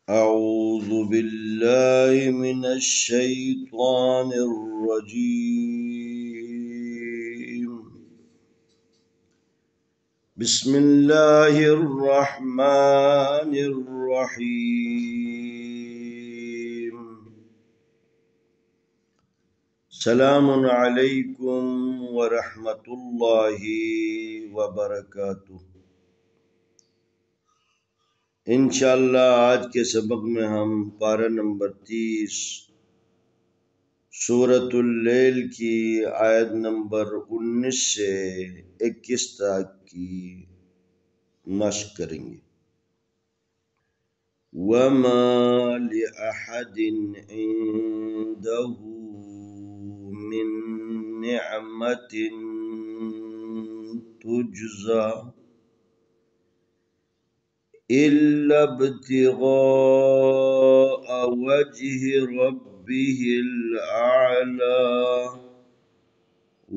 أعوذ بالله من الشيطان الرجيم. بسم الله الرحمن الرحيم. سلام عليكم ورحمة الله وبركاته. انشاءاللہ آج کے سبق میں ہم پارہ نمبر 30 سورۃ اللیل کی آیت نمبر 19 سے 21 تک کی مشق کریں گے۔ وَمَا لِأَحَدٍ عِندَهُ مِن نِّعْمَةٍ تُجْزَىٰ إِلَّا ابْتِغَاءَ وَجْهِ رَبِّهِ الْأَعْلَىٰ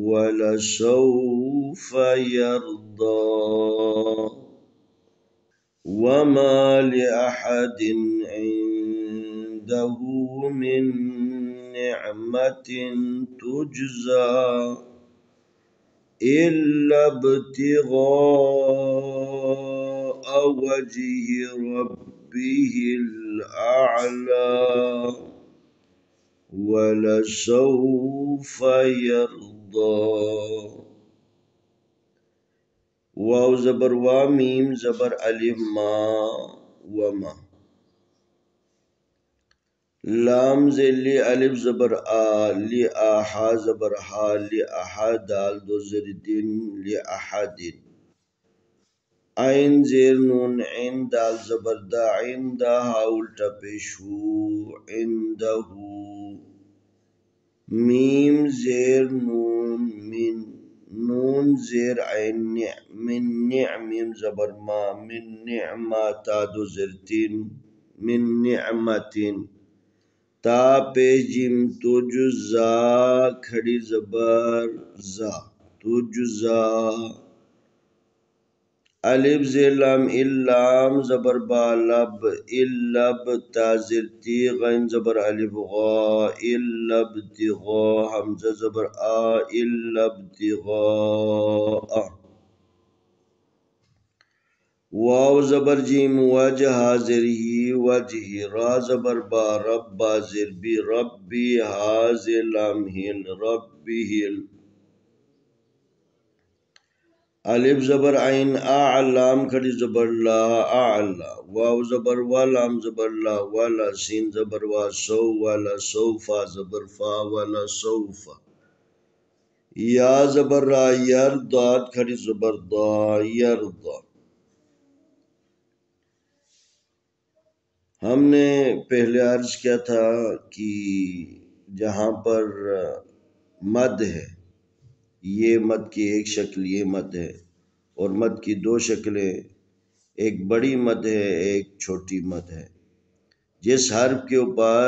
وَلَسَوْفَ يَرْضَىٰ وَمَا لِأَحَدٍ عِندَهُ مِن نِّعْمَةٍ تُجْزَىٰ إِلَّا ابْتِغَاءَ وَجْهِ رَبِّهِ الْأَعْلَىٰ وَلَسَوْفَ يَرْضَىٰ۔ واو زبر وا میم زبر الف ما وما، لام ذلی الف زبر آ لی آہا زبر ہا لی آہا دال دو زر دن لی احدن، عین زیر نون عین دال زبر دا عین دا ہا الٹا پیشو عندہو، میم زیر نون من نون زیر عین من نعمیم زبر ما من نعمتا دو زرتین من نعمتین، تا پیجیم تجزا کھڑی زبر زا تجزا، الف زیر لام اللام زبر با لب اللب تا زرتی غین زبر الف غا اللب تغا حمزہ زبر آ اللب تغا، واو زبر جیم وجہ حاضر ہی وجہ را زبر با رب بازر بی ربی حاضر لام ہل ربی ہل، الف زبر عین اعلام کھڑی زبر لا اعلا، واو زبر ولام زبر لا ولا سین زبر وا سو ولا سوفا زبر فا ولا سوفا، یا زبر را یرداد کھڑی زبر دا یردا۔ ہم نے پہلے عرض کیا تھا کہ جہاں پر مد ہے، یہ مد کی ایک شکل یہ مد ہے، اور مد کی دو شکلیں، ایک بڑی مد ہے ایک چھوٹی مد ہے۔ جس حرف کے اوپر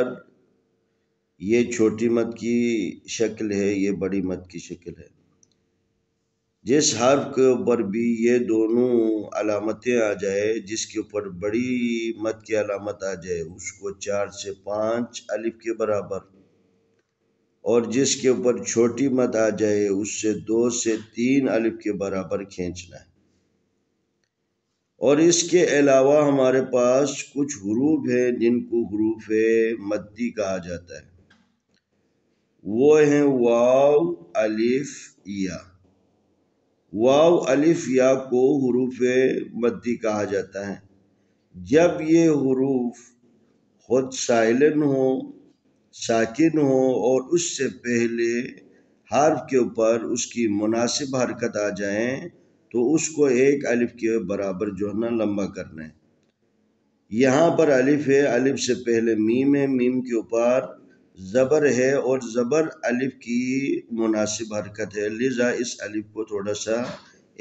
یہ چھوٹی مد کی شکل ہے یہ بڑی مد کی شکل ہے، جس حرف کے اوپر بھی یہ دونوں علامتیں آ جائے، جس کے اوپر بڑی مد کی علامت آ جائے اس کو 4 سے 5 الف کے برابر، اور جس کے اوپر چھوٹی مد آ جائے اس سے 2 سے 3 الف کے برابر کھینچنا ہے۔ اور اس کے علاوہ ہمارے پاس کچھ حروف ہیں جن کو حروف مدی کہا جاتا ہے، وہ ہیں واو الف یا۔ واو الف یا کو حروف مدی کہا جاتا ہے جب یہ حروف خود سائلن ہو ساکن ہو اور اس سے پہلے حرف کے اوپر اس کی مناسب حرکت آ جائیں تو اس کو ایک الف کے برابر جو ہے نا لمبا کرنا ہے۔ یہاں پر الف ہے، الف سے پہلے میم ہے، میم کے اوپر زبر ہے اور زبر الف کی مناسب حرکت ہے، لذا اس الف کو تھوڑا سا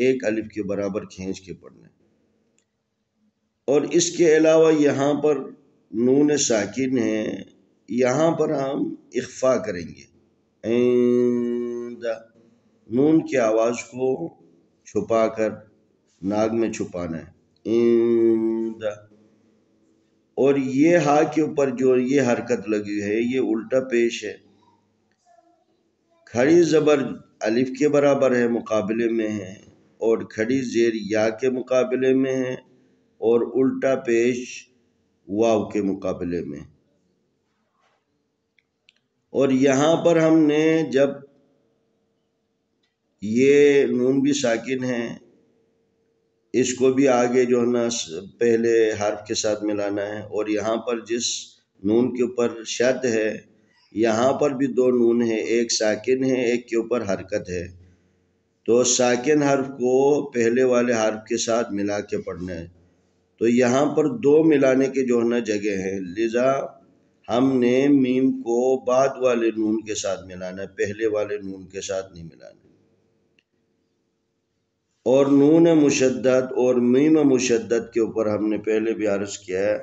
ایک الف کے برابر کھینچ کے پڑھنا ہے۔ اور اس کے علاوہ یہاں پر نون ساکن ہے، یہاں پر ہم اخفا کریں گے، نون کی آواز کو چھپا کر ناک میں چھپانا ہے، اور یہ ہا کے اوپر جو یہ حرکت لگی ہے یہ الٹا پیش ہے، کھڑی زبر الف کے برابر ہے، مقابلے میں ہے، اور کھڑی زیر یا کے مقابلے میں ہے، اور الٹا پیش واو کے مقابلے میں۔ اور یہاں پر ہم نے جب یہ نون بھی ساکن ہے، اس کو بھی آگے جو ہے نا پہلے حرف کے ساتھ ملانا ہے، اور یہاں پر جس نون کے اوپر شد ہے یہاں پر بھی دو نون ہے، ایک ساکن ہے ایک کے اوپر حرکت ہے، تو ساکن حرف کو پہلے والے حرف کے ساتھ ملا کے پڑھنا ہے، تو یہاں پر دو ملانے کے جو ہے نا جگہ ہے، لذا ہم نے میم کو بعد والے نون کے ساتھ ملانا ہے، پہلے والے نون کے ساتھ نہیں ملانا۔ اور نون مشدد اور میم مشدد کے اوپر ہم نے پہلے بھی عرض کیا ہے،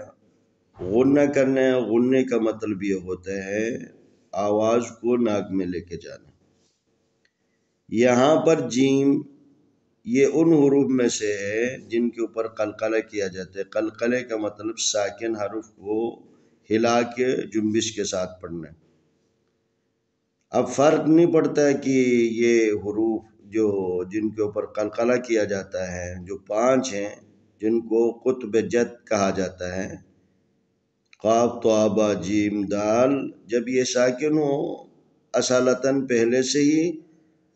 غنہ کرنا ہے، غننے کا مطلب یہ ہوتا ہے آواز کو ناک میں لے کے جانا۔ یہاں پر جیم یہ ان حروف میں سے ہے جن کے اوپر قلقلہ کیا جاتا ہے، قلقلے کا مطلب ساکن حرف کو ہلا کے جنبش کے ساتھ پڑھنا ہے۔ اب فرق نہیں پڑتا ہے کہ یہ حروف جو جن کے اوپر قلقلہ کیا جاتا ہے جو 5 ہیں جن کو قطب جد کہا جاتا ہے، قاف طا با جیم دال، جب یہ ساکن ہو اصالتاً پہلے سے ہی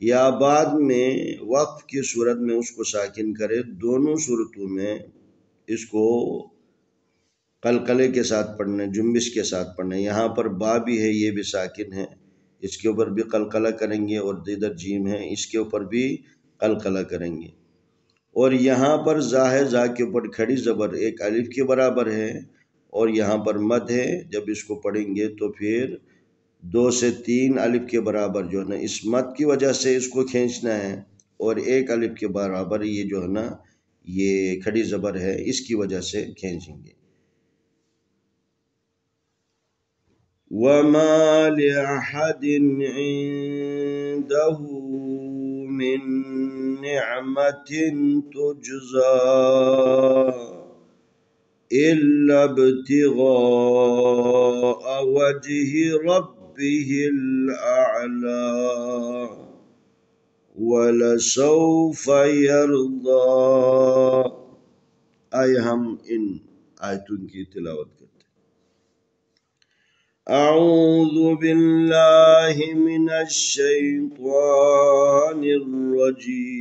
یا بعد میں وقف کی صورت میں اس کو ساکن کرے، دونوں صورتوں میں اس کو قلقلے کے ساتھ پڑھنا ہے، جنبش کے ساتھ پڑھنا ہے۔ یہاں پر با بھی ہے یہ بھی ساکن ہے، اس کے اوپر بھی قلقلہ کریں گے، اور ادھر جیم ہے اس کے اوپر بھی قلقلہ کریں گے۔ اور یہاں پر زا ہے، زا کے اوپر کھڑی زبر ایک الف کے برابر ہے، اور یہاں پر مد ہے، جب اس کو پڑھیں گے تو پھر 2 سے 3 الف کے برابر جو ہے نا اس مد کی وجہ سے اس کو کھینچنا ہے، اور 1 الف کے برابر یہ جو ہے نا یہ کھڑی زبر ہے اس کی وجہ سے کھینچیں گے۔ وَمَا لِأَحَدٍ عِندَهُ مِن نِعْمَةٍ تُجْزَى إِلَّا ابْتِغَاءَ وَجْهِ رَبِّهِ الْأَعْلَى وَلَسَوْفَ يَرْضَى۔ آئے ہم ان آیتوں کی تلاوت کرتے ہیں۔ اعوذ باللہ من الشیطان الرجیم،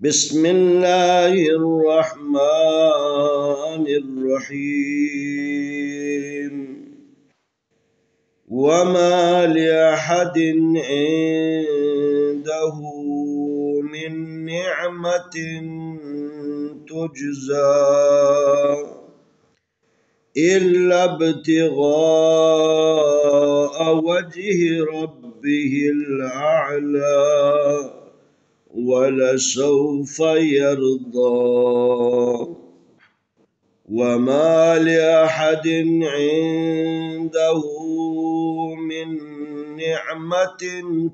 بسم اللہ الرحمن الرحیم۔ وما لأحد عنده من نعمة تجزى إلا ابتغاء وجه ربه الأعلى ولسوف يرضى۔ وما لأحد عنده من نعمة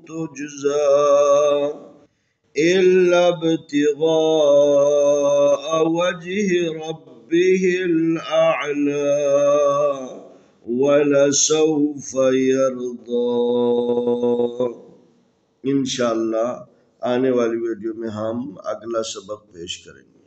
تجزى إلا ابتغاء وجه ربه الأعلى ولسوف يرضى۔ انشاءاللہ آنے والی ویڈیو میں ہم اگلا سبق پیش کریں گے۔